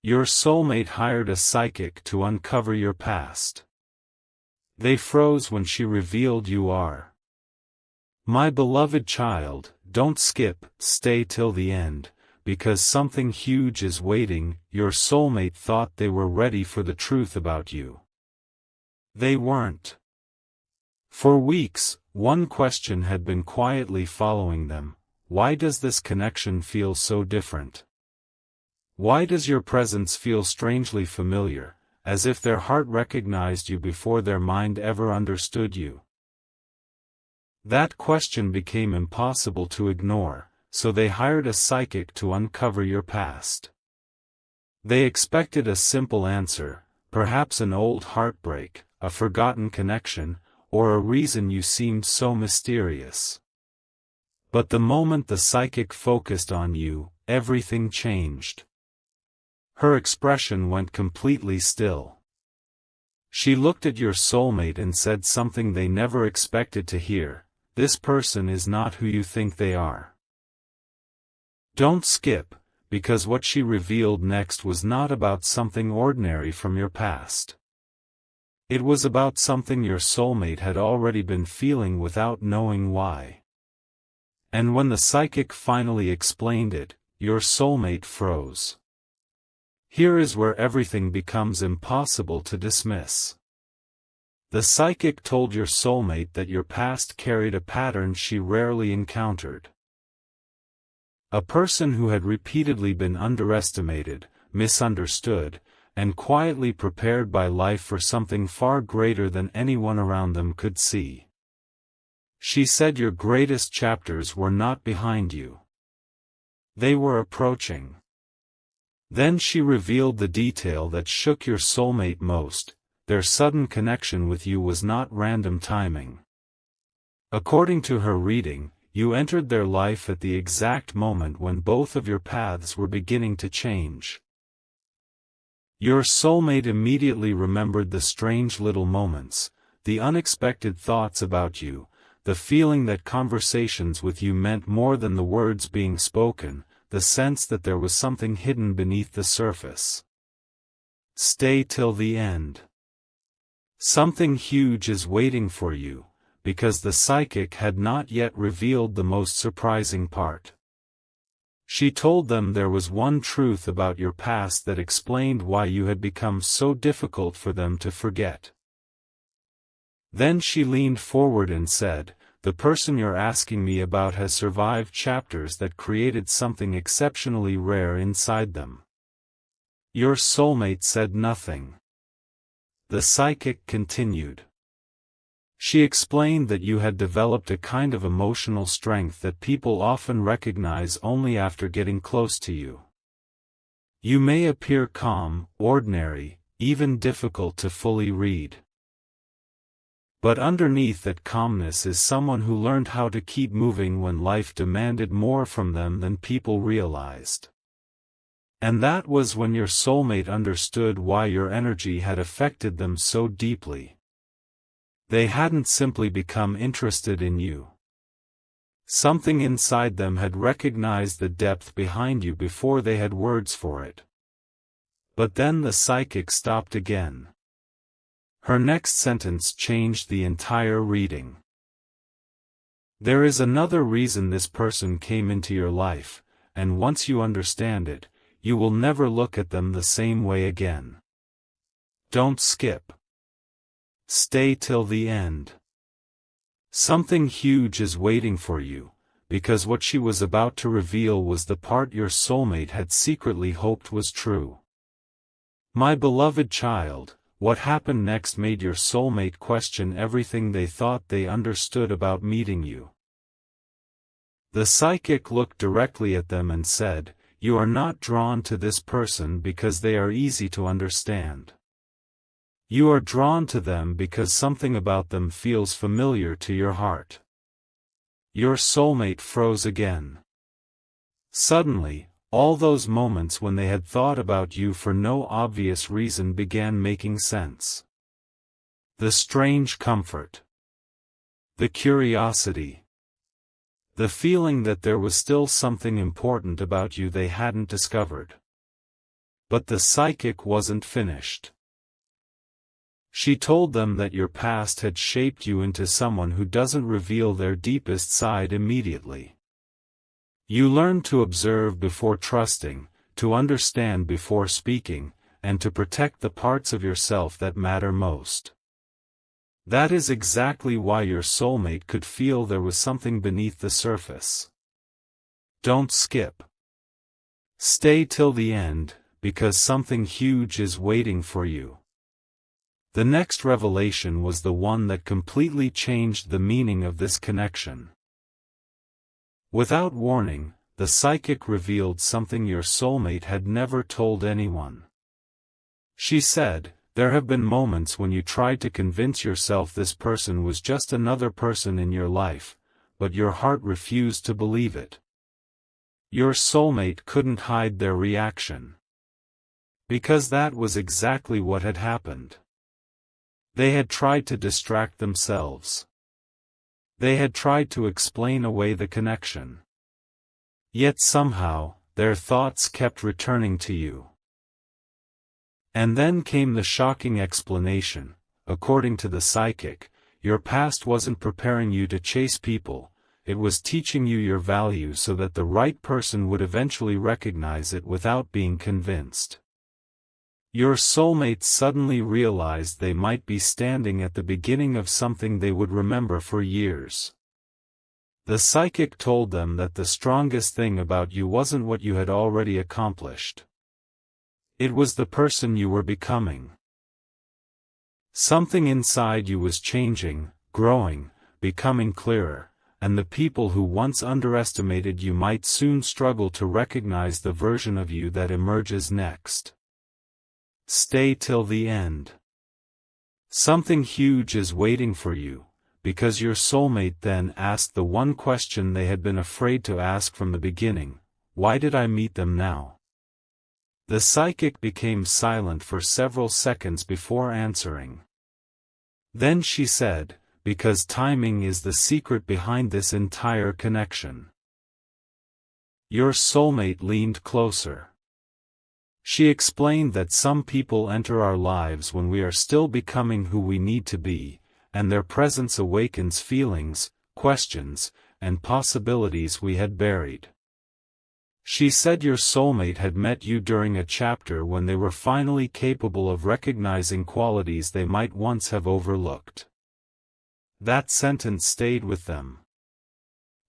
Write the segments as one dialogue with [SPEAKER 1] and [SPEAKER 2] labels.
[SPEAKER 1] Your soulmate hired a psychic to uncover your past. They froze when she revealed you are. My beloved child, don't skip, stay till the end, because something huge is waiting. Your soulmate thought they were ready for the truth about you. They weren't. For weeks, one question had been quietly following them: why does this connection feel so different? Why does your presence feel strangely familiar, as if their heart recognized you before their mind ever understood you? That question became impossible to ignore, so they hired a psychic to uncover your past. They expected a simple answer, perhaps an old heartbreak, a forgotten connection, or a reason you seemed so mysterious. But the moment the psychic focused on you, everything changed. Her expression went completely still. She looked at your soulmate and said something they never expected to hear: this person is not who you think they are. Don't skip, because what she revealed next was not about something ordinary from your past. It was about something your soulmate had already been feeling without knowing why. And when the psychic finally explained it, your soulmate froze. Here is where everything becomes impossible to dismiss. The psychic told your soulmate that your past carried a pattern she rarely encountered. A person who had repeatedly been underestimated, misunderstood, and quietly prepared by life for something far greater than anyone around them could see. She said your greatest chapters were not behind you. They were approaching. Then she revealed the detail that shook your soulmate most: their sudden connection with you was not random timing. According to her reading, you entered their life at the exact moment when both of your paths were beginning to change. Your soulmate immediately remembered the strange little moments, the unexpected thoughts about you, the feeling that conversations with you meant more than the words being spoken, the sense that there was something hidden beneath the surface. Stay till the end. Something huge is waiting for you, because the psychic had not yet revealed the most surprising part. She told them there was one truth about your past that explained why you had become so difficult for them to forget. Then she leaned forward and said, "The person you're asking me about has survived chapters that created something exceptionally rare inside them." Your soulmate said nothing. The psychic continued. She explained that you had developed a kind of emotional strength that people often recognize only after getting close to you. You may appear calm, ordinary, even difficult to fully read. But underneath that calmness is someone who learned how to keep moving when life demanded more from them than people realized. And that was when your soulmate understood why your energy had affected them so deeply. They hadn't simply become interested in you. Something inside them had recognized the depth behind you before they had words for it. But then the psychic stopped again. Her next sentence changed the entire reading. There is another reason this person came into your life, and once you understand it, you will never look at them the same way again. Don't skip. Stay till the end. Something huge is waiting for you, because what she was about to reveal was the part your soulmate had secretly hoped was true. My beloved child, what happened next made your soulmate question everything they thought they understood about meeting you. The psychic looked directly at them and said, "You are not drawn to this person because they are easy to understand. You are drawn to them because something about them feels familiar to your heart." Your soulmate froze again. Suddenly, all those moments when they had thought about you for no obvious reason began making sense. The strange comfort. The curiosity. The feeling that there was still something important about you they hadn't discovered. But the psychic wasn't finished. She told them that your past had shaped you into someone who doesn't reveal their deepest side immediately. You learned to observe before trusting, to understand before speaking, and to protect the parts of yourself that matter most. That is exactly why your soulmate could feel there was something beneath the surface. Don't skip. Stay till the end, because something huge is waiting for you. The next revelation was the one that completely changed the meaning of this connection. Without warning, the psychic revealed something your soulmate had never told anyone. She said, "There have been moments when you tried to convince yourself this person was just another person in your life, but your heart refused to believe it." Your soulmate couldn't hide their reaction. Because that was exactly what had happened. They had tried to distract themselves. They had tried to explain away the connection. Yet somehow, their thoughts kept returning to you. And then came the shocking explanation. According to the psychic, your past wasn't preparing you to chase people, it was teaching you your value so that the right person would eventually recognize it without being convinced. Your soulmates suddenly realized they might be standing at the beginning of something they would remember for years. The psychic told them that the strongest thing about you wasn't what you had already accomplished. It was the person you were becoming. Something inside you was changing, growing, becoming clearer, and the people who once underestimated you might soon struggle to recognize the version of you that emerges next. Stay till the end. Something huge is waiting for you, because your soulmate then asked the one question they had been afraid to ask from the beginning: why did I meet them now? The psychic became silent for several seconds before answering. Then she said, "Because timing is the secret behind this entire connection." Your soulmate leaned closer. She explained that some people enter our lives when we are still becoming who we need to be, and their presence awakens feelings, questions, and possibilities we had buried. She said your soulmate had met you during a chapter when they were finally capable of recognizing qualities they might once have overlooked. That sentence stayed with them.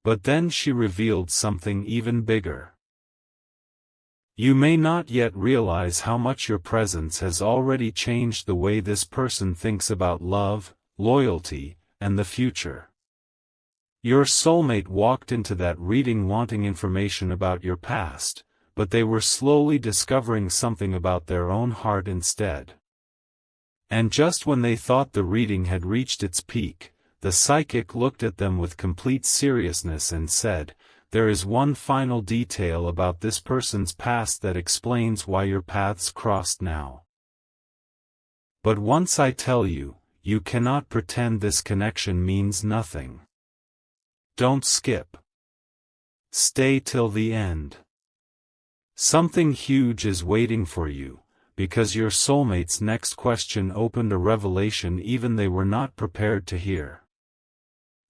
[SPEAKER 1] But then she revealed something even bigger. You may not yet realize how much your presence has already changed the way this person thinks about love, loyalty, and the future. Your soulmate walked into that reading wanting information about your past, but they were slowly discovering something about their own heart instead. And just when they thought the reading had reached its peak, the psychic looked at them with complete seriousness and said, "There is one final detail about this person's past that explains why your paths crossed now. But once I tell you, you cannot pretend this connection means nothing. Don't skip. Stay till the end. Something huge is waiting for you, because your soulmate's next question opened a revelation even they were not prepared to hear."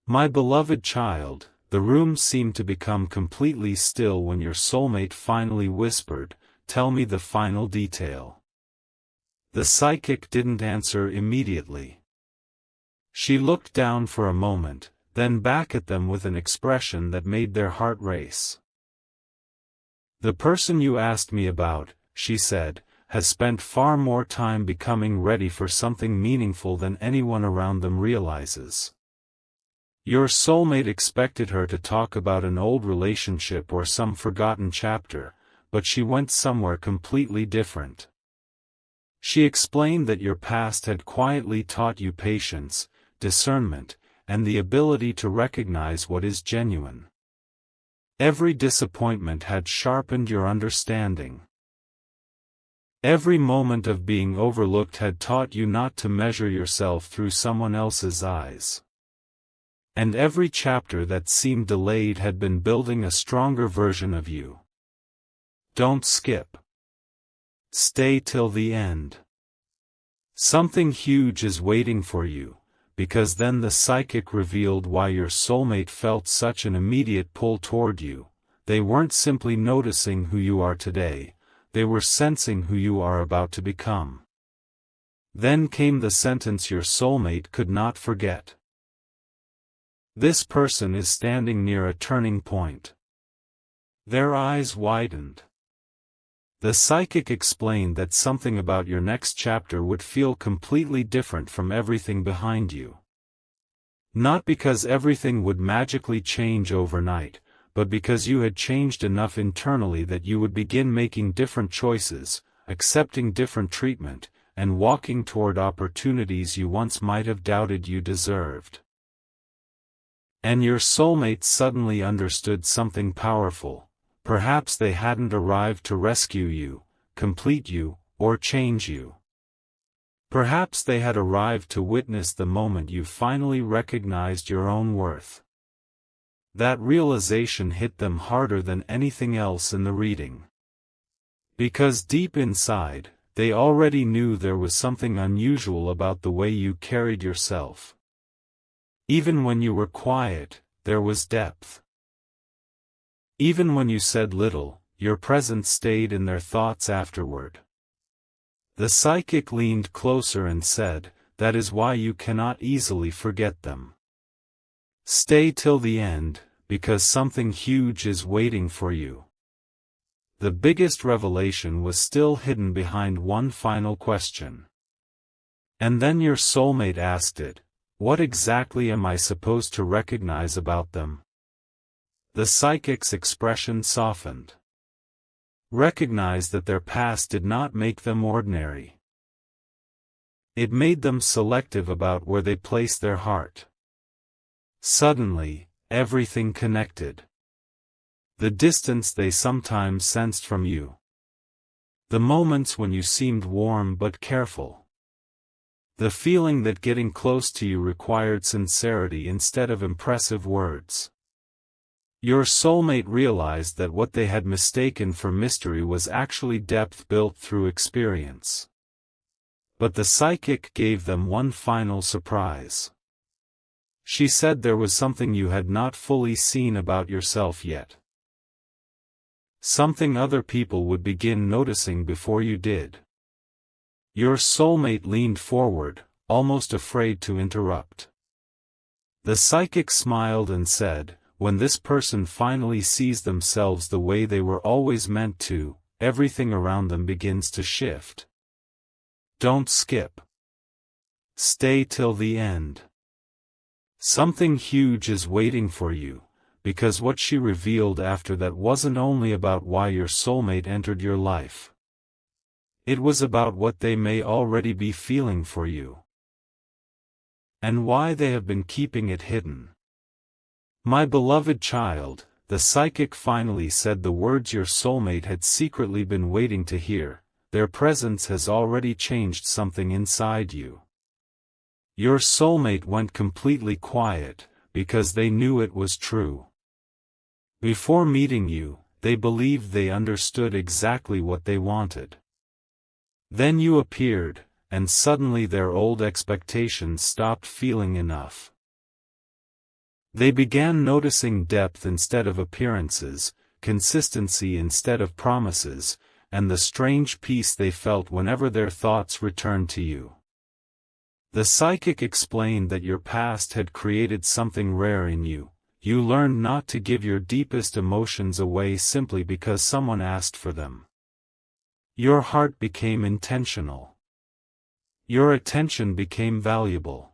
[SPEAKER 1] My beloved child, the room seemed to become completely still when your soulmate finally whispered, "Tell me the final detail." The psychic didn't answer immediately. She looked down for a moment, then back at them with an expression that made their heart race. "The person you asked me about," she said, "has spent far more time becoming ready for something meaningful than anyone around them realizes." Your soulmate expected her to talk about an old relationship or some forgotten chapter, but she went somewhere completely different. She explained that your past had quietly taught you patience, discernment, and the ability to recognize what is genuine. Every disappointment had sharpened your understanding. Every moment of being overlooked had taught you not to measure yourself through someone else's eyes. And every chapter that seemed delayed had been building a stronger version of you. Don't skip. Stay till the end. Something huge is waiting for you, because then the psychic revealed why your soulmate felt such an immediate pull toward you. They weren't simply noticing who you are today, they were sensing who you are about to become. Then came the sentence your soulmate could not forget. This person is standing near a turning point. Their eyes widened. The psychic explained that something about your next chapter would feel completely different from everything behind you. Not because everything would magically change overnight, but because you had changed enough internally that you would begin making different choices, accepting different treatment, and walking toward opportunities you once might have doubted you deserved. And your soulmate suddenly understood something powerful. Perhaps they hadn't arrived to rescue you, complete you, or change you. Perhaps they had arrived to witness the moment you finally recognized your own worth. That realization hit them harder than anything else in the reading. Because deep inside, they already knew there was something unusual about the way you carried yourself. Even when you were quiet, there was depth. Even when you said little, your presence stayed in their thoughts afterward. The psychic leaned closer and said, "That is why you cannot easily forget them. Stay till the end, because something huge is waiting for you." The biggest revelation was still hidden behind one final question. And then your soulmate asked it, "What exactly am I supposed to recognize about them?" The psychic's expression softened. Recognize that their past did not make them ordinary. It made them selective about where they placed their heart. Suddenly, everything connected. The distance they sometimes sensed from you. The moments when you seemed warm but careful. The feeling that getting close to you required sincerity instead of impressive words. Your soulmate realized that what they had mistaken for mystery was actually depth built through experience. But the psychic gave them one final surprise. She said there was something you had not fully seen about yourself yet. Something other people would begin noticing before you did. Your soulmate leaned forward, almost afraid to interrupt. The psychic smiled and said, "When this person finally sees themselves the way they were always meant to, everything around them begins to shift. Don't skip. Stay till the end. Something huge is waiting for you, because what she revealed after that wasn't only about why your soulmate entered your life. It was about what they may already be feeling for you. And why they have been keeping it hidden." "My beloved child," the psychic finally said the words your soulmate had secretly been waiting to hear, "their presence has already changed something inside you." Your soulmate went completely quiet, because they knew it was true. Before meeting you, they believed they understood exactly what they wanted. Then you appeared, and suddenly their old expectations stopped feeling enough. They began noticing depth instead of appearances, consistency instead of promises, and the strange peace they felt whenever their thoughts returned to you. The psychic explained that your past had created something rare in you. You learned not to give your deepest emotions away simply because someone asked for them. Your heart became intentional. Your attention became valuable.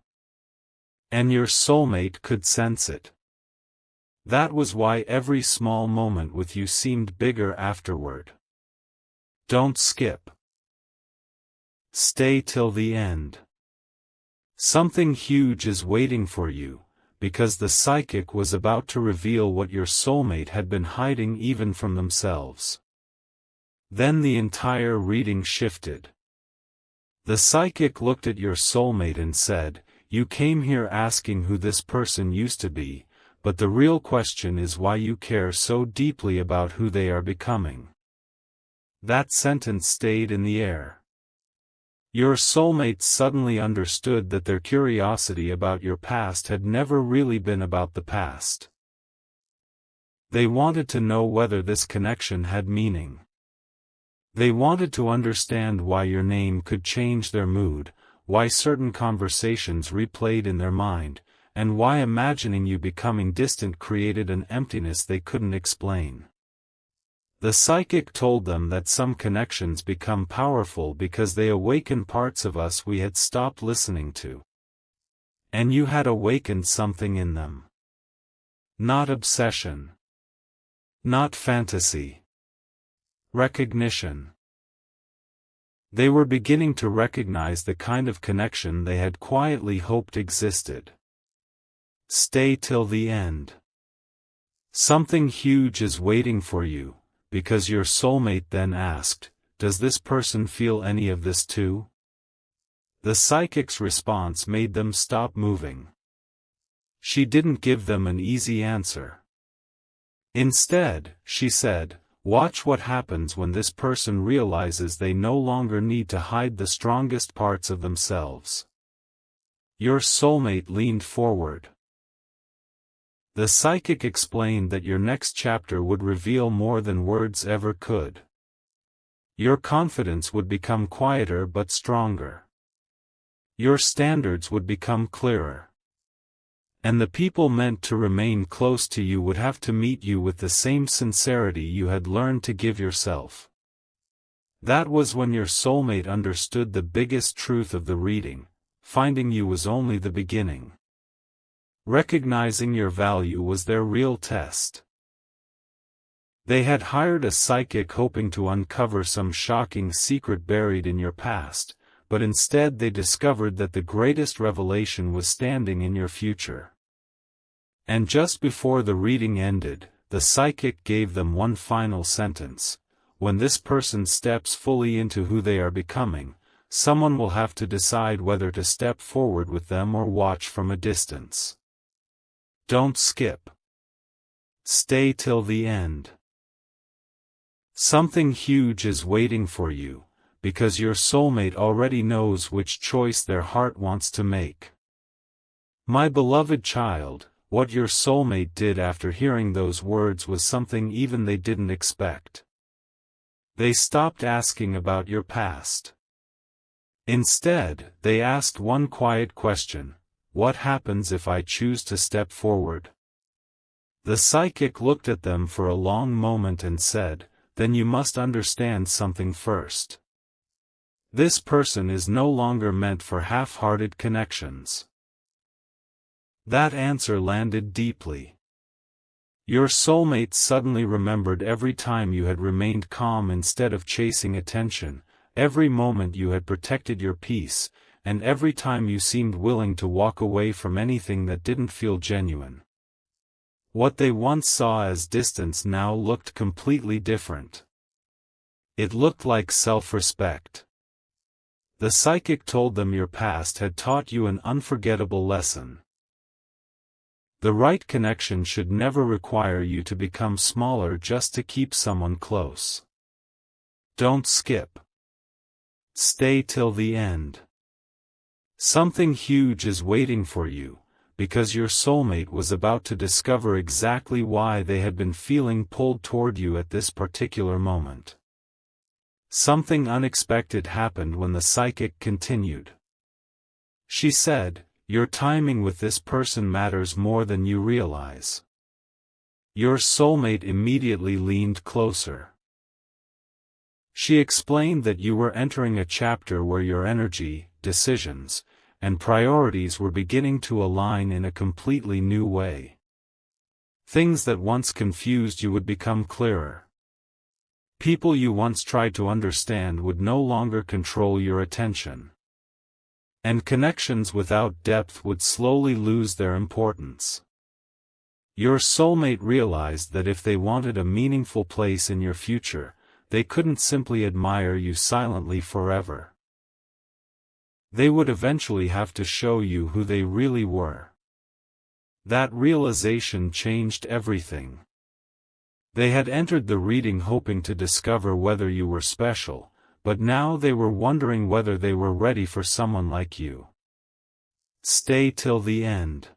[SPEAKER 1] And your soulmate could sense it. That was why every small moment with you seemed bigger afterward. Don't skip. Stay till the end. Something huge is waiting for you, because the psychic was about to reveal what your soulmate had been hiding even from themselves. Then the entire reading shifted. The psychic looked at your soulmate and said, "You came here asking who this person used to be, but the real question is why you care so deeply about who they are becoming. That sentence stayed in the air. Your soulmates suddenly understood that their curiosity about your past had never really been about the past. They wanted to know whether this connection had meaning. They wanted to understand why your name could change their mood, why certain conversations replayed in their mind, and why imagining you becoming distant created an emptiness they couldn't explain. The psychic told them that some connections become powerful because they awaken parts of us we had stopped listening to. And you had awakened something in them. Not obsession. Not fantasy. Recognition. They were beginning to recognize the kind of connection they had quietly hoped existed. Stay till the end. Something huge is waiting for you, because your soulmate then asked, "Does this person feel any of this too?" The psychic's response made them stop moving. She didn't give them an easy answer. Instead, she said, "Watch what happens when this person realizes they no longer need to hide the strongest parts of themselves." Your soulmate leaned forward. The psychic explained that your next chapter would reveal more than words ever could. Your confidence would become quieter but stronger. Your standards would become clearer. And the people meant to remain close to you would have to meet you with the same sincerity you had learned to give yourself. That was when your soulmate understood the biggest truth of the reading: finding you was only the beginning. Recognizing your value was their real test. They had hired a psychic hoping to uncover some shocking secret buried in your past, but instead they discovered that the greatest revelation was standing in your future. And just before the reading ended, the psychic gave them one final sentence: when this person steps fully into who they are becoming, someone will have to decide whether to step forward with them or watch from a distance. Don't skip. Stay till the end. Something huge is waiting for you, because your soulmate already knows which choice their heart wants to make. My beloved child, what your soulmate did after hearing those words was something even they didn't expect. They stopped asking about your past. Instead, they asked one quiet question: what happens if I choose to step forward? The psychic looked at them for a long moment and said, "Then you must understand something first. This person is no longer meant for half-hearted connections." That answer landed deeply. Your soulmate suddenly remembered every time you had remained calm instead of chasing attention, every moment you had protected your peace, and every time you seemed willing to walk away from anything that didn't feel genuine. What they once saw as distance now looked completely different. It looked like self-respect. The psychic told them your past had taught you an unforgettable lesson. The right connection should never require you to become smaller just to keep someone close. Don't skip. Stay till the end. Something huge is waiting for you, because your soulmate was about to discover exactly why they had been feeling pulled toward you at this particular moment. Something unexpected happened when the psychic continued. She said, "Your timing with this person matters more than you realize." Your soulmate immediately leaned closer. She explained that you were entering a chapter where your energy, decisions, and priorities were beginning to align in a completely new way. Things that once confused you would become clearer. People you once tried to understand would no longer control your attention. And connections without depth would slowly lose their importance. Your soulmate realized that if they wanted a meaningful place in your future, they couldn't simply admire you silently forever. They would eventually have to show you who they really were. That realization changed everything. They had entered the reading hoping to discover whether you were special, but now they were wondering whether they were ready for someone like you. Stay till the end.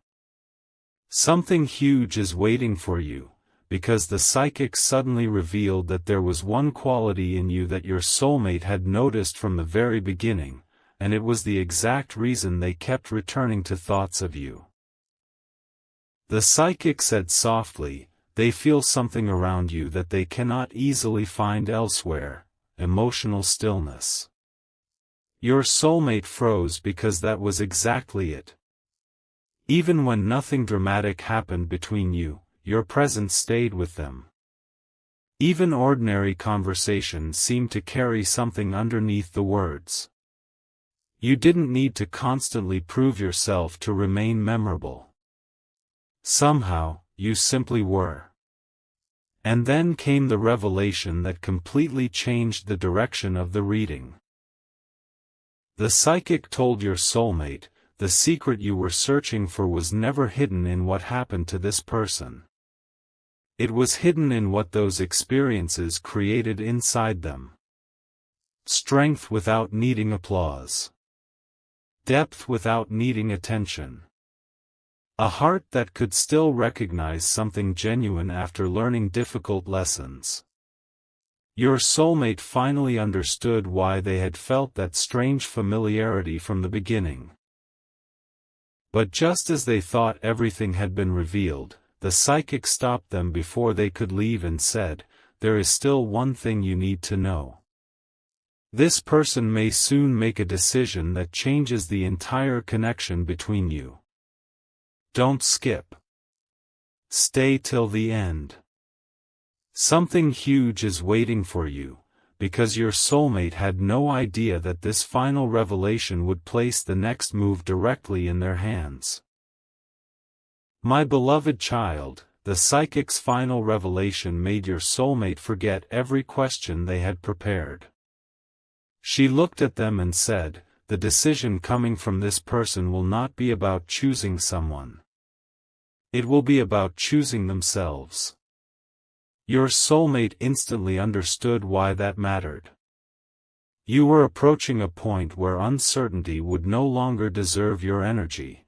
[SPEAKER 1] Something huge is waiting for you, because the psychic suddenly revealed that there was one quality in you that your soulmate had noticed from the very beginning, and it was the exact reason they kept returning to thoughts of you. The psychic said softly, "They feel something around you that they cannot easily find elsewhere, emotional stillness." Your soulmate froze because that was exactly it. Even when nothing dramatic happened between you, your presence stayed with them. Even ordinary conversation seemed to carry something underneath the words. You didn't need to constantly prove yourself to remain memorable. Somehow, you simply were. And then came the revelation that completely changed the direction of the reading. The psychic told your soulmate, the secret you were searching for was never hidden in what happened to this person. It was hidden in what those experiences created inside them. Strength without needing applause. Depth without needing attention. A heart that could still recognize something genuine after learning difficult lessons. Your soulmate finally understood why they had felt that strange familiarity from the beginning. But just as they thought everything had been revealed, the psychic stopped them before they could leave and said, "There is still one thing you need to know. This person may soon make a decision that changes the entire connection between you. Don't skip. Stay till the end. Something huge is waiting for you, because your soulmate had no idea that this final revelation would place the next move directly in their hands." My beloved child, the psychic's final revelation made your soulmate forget every question they had prepared. She looked at them and said, "The decision coming from this person will not be about choosing someone. It will be about choosing themselves." Your soulmate instantly understood why that mattered. You were approaching a point where uncertainty would no longer deserve your energy.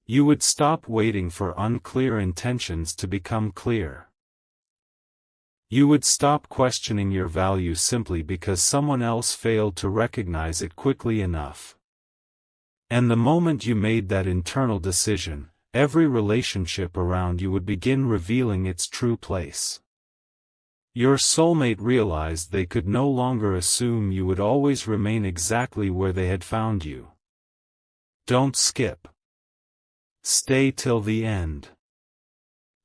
[SPEAKER 1] You would stop waiting for unclear intentions to become clear. You would stop questioning your value simply because someone else failed to recognize it quickly enough. And the moment you made that internal decision, every relationship around you would begin revealing its true place. Your soulmate realized they could no longer assume you would always remain exactly where they had found you. Don't skip. Stay till the end.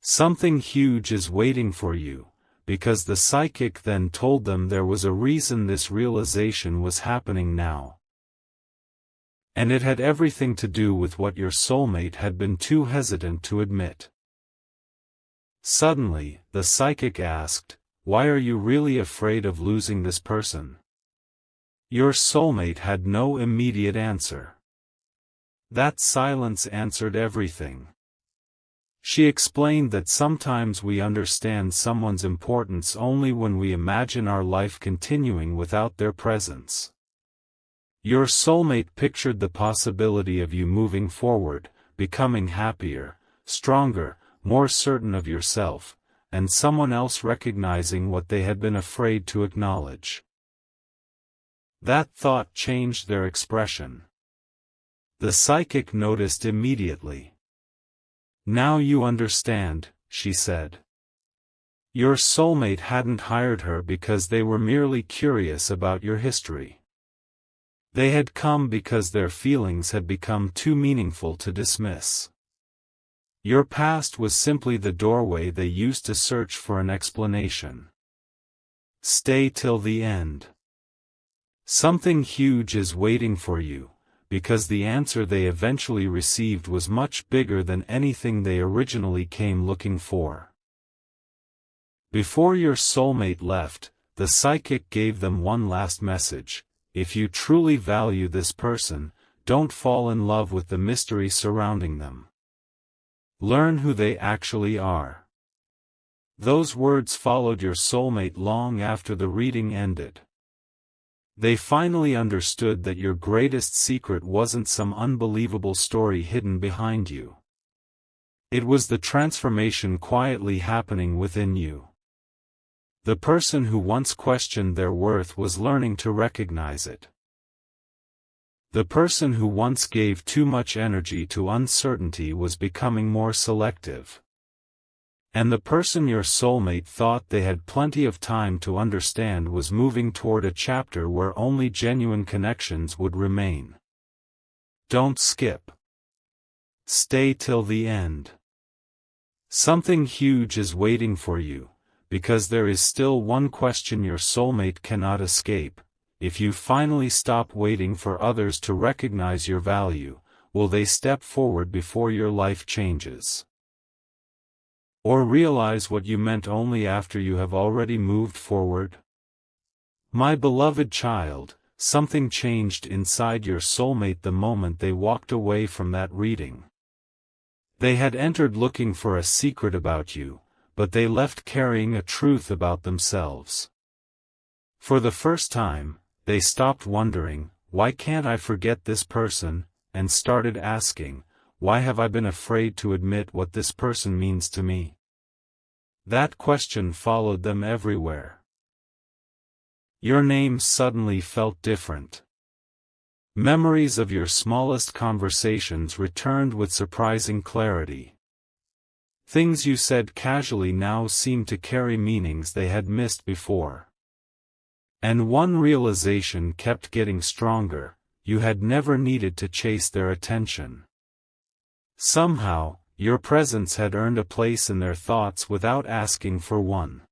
[SPEAKER 1] Something huge is waiting for you, because the psychic then told them there was a reason this realization was happening now. And it had everything to do with what your soulmate had been too hesitant to admit. Suddenly, the psychic asked, "Why are you really afraid of losing this person?" Your soulmate had no immediate answer. That silence answered everything. She explained that sometimes we understand someone's importance only when we imagine our life continuing without their presence. Your soulmate pictured the possibility of you moving forward, becoming happier, stronger, more certain of yourself, and someone else recognizing what they had been afraid to acknowledge. That thought changed their expression. The psychic noticed immediately. "Now you understand," she said. Your soulmate hadn't hired her because they were merely curious about your history. They had come because their feelings had become too meaningful to dismiss. Your past was simply the doorway they used to search for an explanation. Stay till the end. Something huge is waiting for you, because the answer they eventually received was much bigger than anything they originally came looking for. Before your soulmate left, the psychic gave them one last message: if you truly value this person, don't fall in love with the mystery surrounding them. Learn who they actually are. Those words followed your soulmate long after the reading ended. They finally understood that your greatest secret wasn't some unbelievable story hidden behind you. It was the transformation quietly happening within you. The person who once questioned their worth was learning to recognize it. The person who once gave too much energy to uncertainty was becoming more selective. And the person your soulmate thought they had plenty of time to understand was moving toward a chapter where only genuine connections would remain. Don't skip. Stay till the end. Something huge is waiting for you, because there is still one question your soulmate cannot escape. If you finally stop waiting for others to recognize your value, will they step forward before your life changes? Or realize what you meant only after you have already moved forward? My beloved child, something changed inside your soulmate the moment they walked away from that reading. They had entered looking for a secret about you, but they left carrying a truth about themselves. For the first time, they stopped wondering, why can't I forget this person, and started asking, why have I been afraid to admit what this person means to me? That question followed them everywhere. Your name suddenly felt different. Memories of your smallest conversations returned with surprising clarity. Things you said casually now seemed to carry meanings they had missed before. And one realization kept getting stronger: you had never needed to chase their attention. Somehow, your presence had earned a place in their thoughts without asking for one.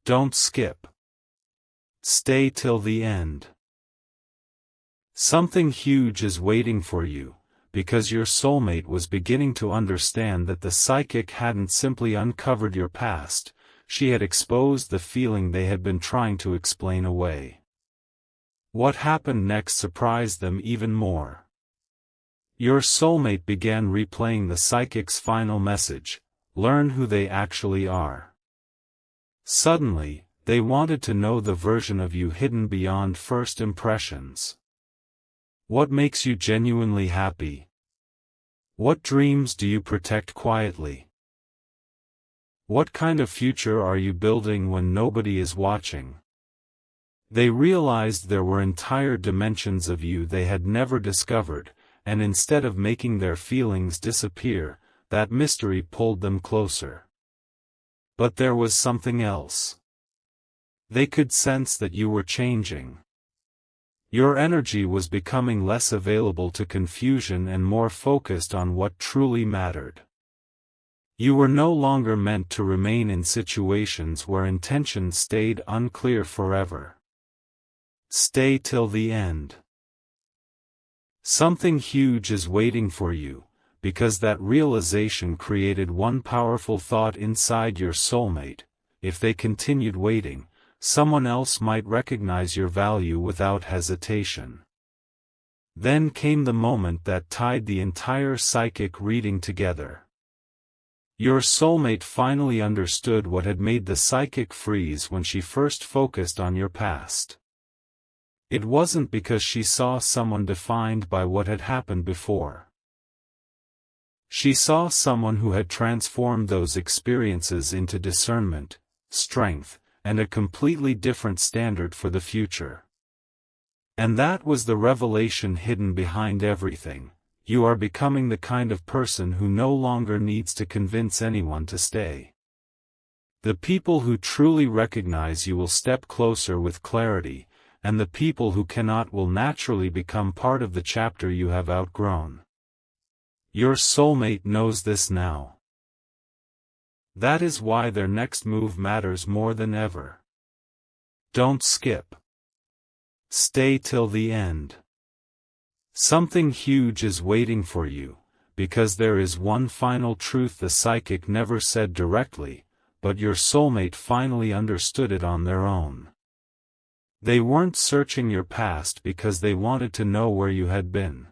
[SPEAKER 1] Don't skip. Stay till the end. Something huge is waiting for you, because your soulmate was beginning to understand that the psychic hadn't simply uncovered your past, she had exposed the feeling they had been trying to explain away. What happened next surprised them even more. Your soulmate began replaying the psychic's final message: learn who they actually are. Suddenly, they wanted to know the version of you hidden beyond first impressions. What makes you genuinely happy? What dreams do you protect quietly? What kind of future are you building when nobody is watching? They realized there were entire dimensions of you they had never discovered, and instead of making their feelings disappear, that mystery pulled them closer. But there was something else. They could sense that you were changing. Your energy was becoming less available to confusion and more focused on what truly mattered. You were no longer meant to remain in situations where intentions stayed unclear forever. Stay till the end. Something huge is waiting for you, because that realization created one powerful thought inside your soulmate: if they continued waiting, someone else might recognize your value without hesitation. Then came the moment that tied the entire psychic reading together. Your soulmate finally understood what had made the psychic freeze when she first focused on your past. It wasn't because she saw someone defined by what had happened before. She saw someone who had transformed those experiences into discernment, strength, and a completely different standard for the future. And that was the revelation hidden behind everything: you are becoming the kind of person who no longer needs to convince anyone to stay. The people who truly recognize you will step closer with clarity, and the people who cannot will naturally become part of the chapter you have outgrown. Your soulmate knows this now. That is why their next move matters more than ever. Don't skip. Stay till the end. Something huge is waiting for you, because there is one final truth the psychic never said directly, but your soulmate finally understood it on their own. They weren't searching your past because they wanted to know where you had been.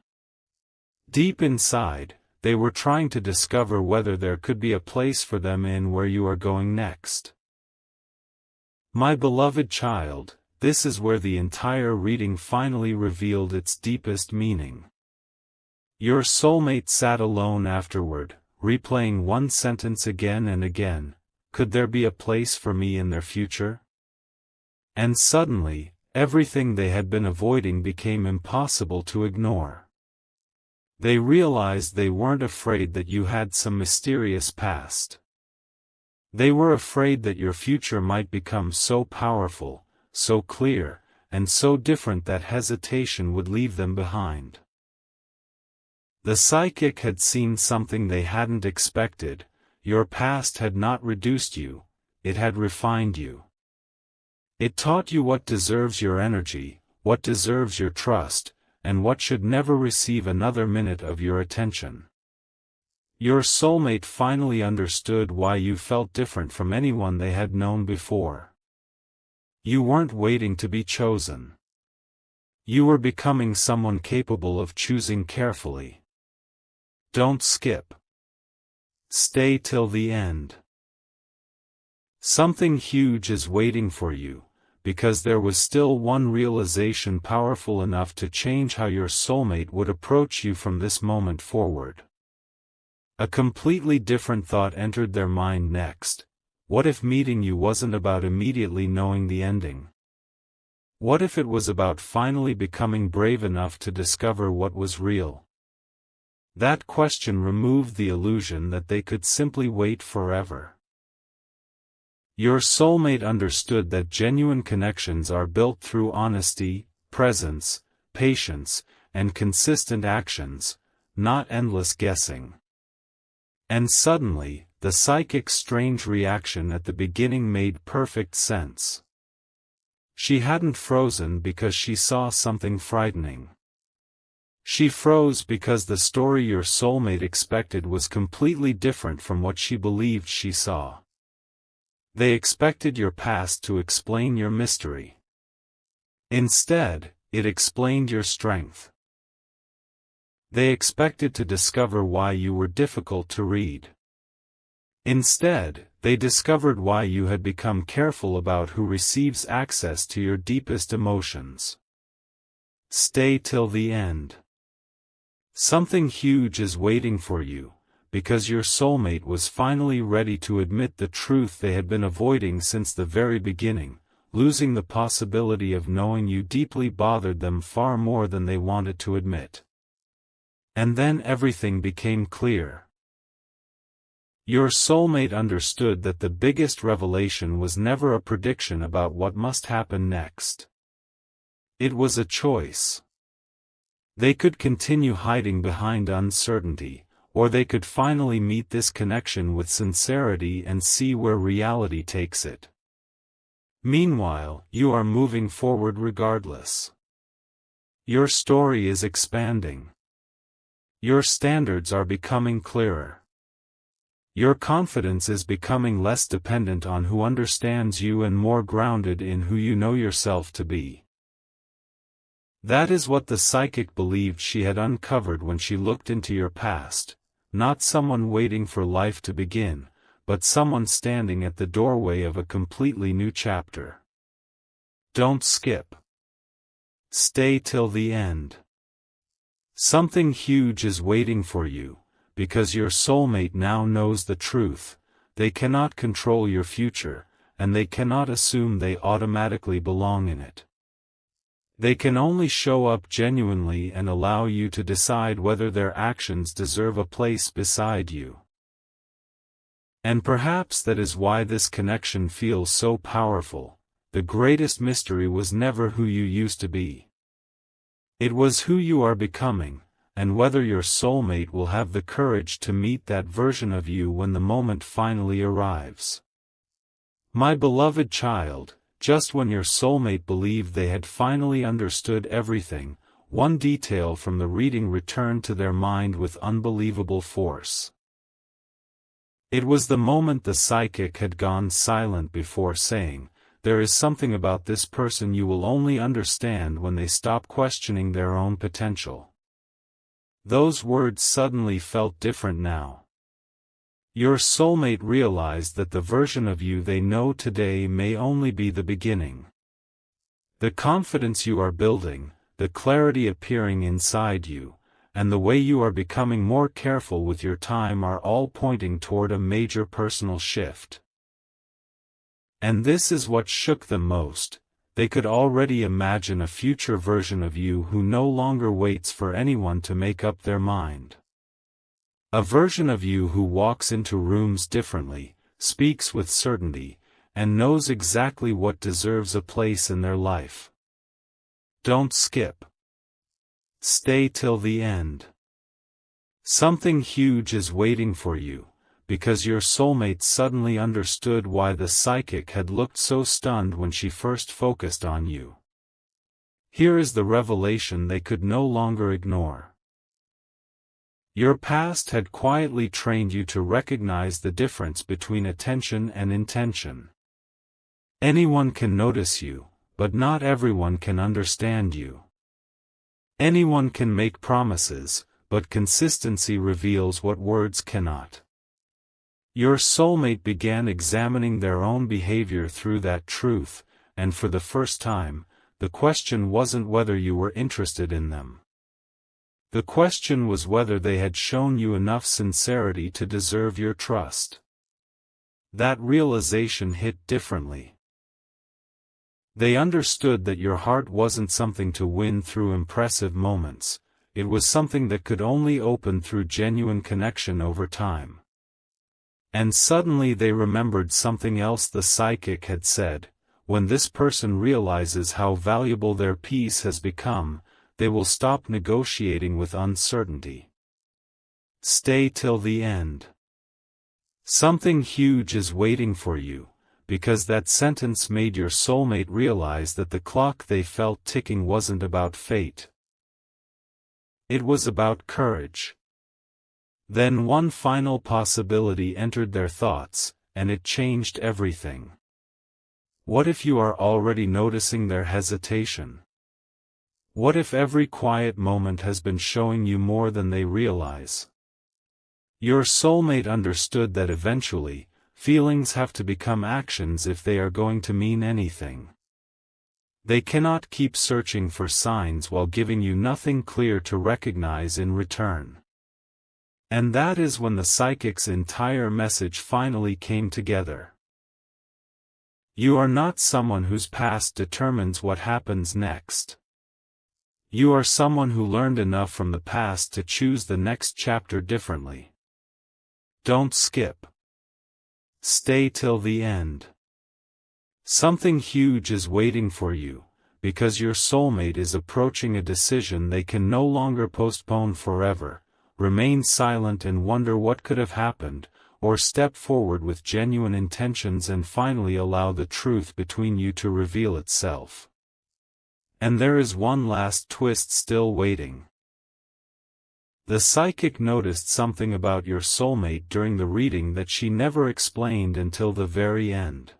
[SPEAKER 1] Deep inside, they were trying to discover whether there could be a place for them in where you are going next. My beloved child, this is where the entire reading finally revealed its deepest meaning. Your soulmate sat alone afterward, replaying one sentence again and again: could there be a place for me in their future? And suddenly, everything they had been avoiding became impossible to ignore. They realized they weren't afraid that you had some mysterious past. They were afraid that your future might become so powerful, so clear, and so different that hesitation would leave them behind. The psychic had seen something they hadn't expected. Your past had not reduced you, it had refined you. It taught you what deserves your energy, what deserves your trust, and what should never receive another minute of your attention. Your soulmate finally understood why you felt different from anyone they had known before. You weren't waiting to be chosen. You were becoming someone capable of choosing carefully. Don't skip. Stay till the end. Something huge is waiting for you, because there was still one realization powerful enough to change how your soulmate would approach you from this moment forward. A completely different thought entered their mind next. What if meeting you wasn't about immediately knowing the ending? What if it was about finally becoming brave enough to discover what was real? That question removed the illusion that they could simply wait forever. Your soulmate understood that genuine connections are built through honesty, presence, patience, and consistent actions, not endless guessing. And suddenly, the psychic's strange reaction at the beginning made perfect sense. She hadn't frozen because she saw something frightening. She froze because the story your soulmate expected was completely different from what she believed she saw. They expected your past to explain your mystery. Instead, it explained your strength. They expected to discover why you were difficult to read. Instead, they discovered why you had become careful about who receives access to your deepest emotions. Stay till the end. Something huge is waiting for you, because your soulmate was finally ready to admit the truth they had been avoiding since the very beginning. Losing the possibility of knowing you deeply bothered them far more than they wanted to admit. And then everything became clear. Your soulmate understood that the biggest revelation was never a prediction about what must happen next. It was a choice. They could continue hiding behind uncertainty, or they could finally meet this connection with sincerity and see where reality takes it. Meanwhile, you are moving forward regardless. Your story is expanding. Your standards are becoming clearer. Your confidence is becoming less dependent on who understands you and more grounded in who you know yourself to be. That is what the psychic believed she had uncovered when she looked into your past, not someone waiting for life to begin, but someone standing at the doorway of a completely new chapter. Don't skip. Stay till the end. Something huge is waiting for you, because your soulmate now knows the truth. They cannot control your future, and they cannot assume they automatically belong in it. They can only show up genuinely and allow you to decide whether their actions deserve a place beside you. And perhaps that is why this connection feels so powerful. The greatest mystery was never who you used to be. It was who you are becoming, and whether your soulmate will have the courage to meet that version of you when the moment finally arrives. My beloved child, just when your soulmate believed they had finally understood everything, one detail from the reading returned to their mind with unbelievable force. It was the moment the psychic had gone silent before saying, "There is something about this person you will only understand when they stop questioning their own potential." Those words suddenly felt different now. Your soulmate realized that the version of you they know today may only be the beginning. The confidence you are building, the clarity appearing inside you, and the way you are becoming more careful with your time are all pointing toward a major personal shift. And this is what shook them most. They could already imagine a future version of you who no longer waits for anyone to make up their mind. A version of you who walks into rooms differently, speaks with certainty, and knows exactly what deserves a place in their life. Don't skip. Stay till the end. Something huge is waiting for you, because your soulmate suddenly understood why the psychic had looked so stunned when she first focused on you. Here is the revelation they could no longer ignore. Your past had quietly trained you to recognize the difference between attention and intention. Anyone can notice you, but not everyone can understand you. Anyone can make promises, but consistency reveals what words cannot. Your soulmate began examining their own behavior through that truth, and for the first time, the question wasn't whether you were interested in them. The question was whether they had shown you enough sincerity to deserve your trust. That realization hit differently. They understood that your heart wasn't something to win through impressive moments, it was something that could only open through genuine connection over time. And suddenly they remembered something else the psychic had said: when this person realizes how valuable their peace has become, they will stop negotiating with uncertainty. Stay till the end. Something huge is waiting for you, because that sentence made your soulmate realize that the clock they felt ticking wasn't about fate. It was about courage. Then one final possibility entered their thoughts, and it changed everything. What if you are already noticing their hesitation? What if every quiet moment has been showing you more than they realize? Your soulmate understood that eventually, feelings have to become actions if they are going to mean anything. They cannot keep searching for signs while giving you nothing clear to recognize in return. And that is when the psychic's entire message finally came together. You are not someone whose past determines what happens next. You are someone who learned enough from the past to choose the next chapter differently. Don't skip. Stay till the end. Something huge is waiting for you, because your soulmate is approaching a decision they can no longer postpone forever: remain silent and wonder what could have happened, or step forward with genuine intentions and finally allow the truth between you to reveal itself. And there is one last twist still waiting. The psychic noticed something about your soulmate during the reading that she never explained until the very end.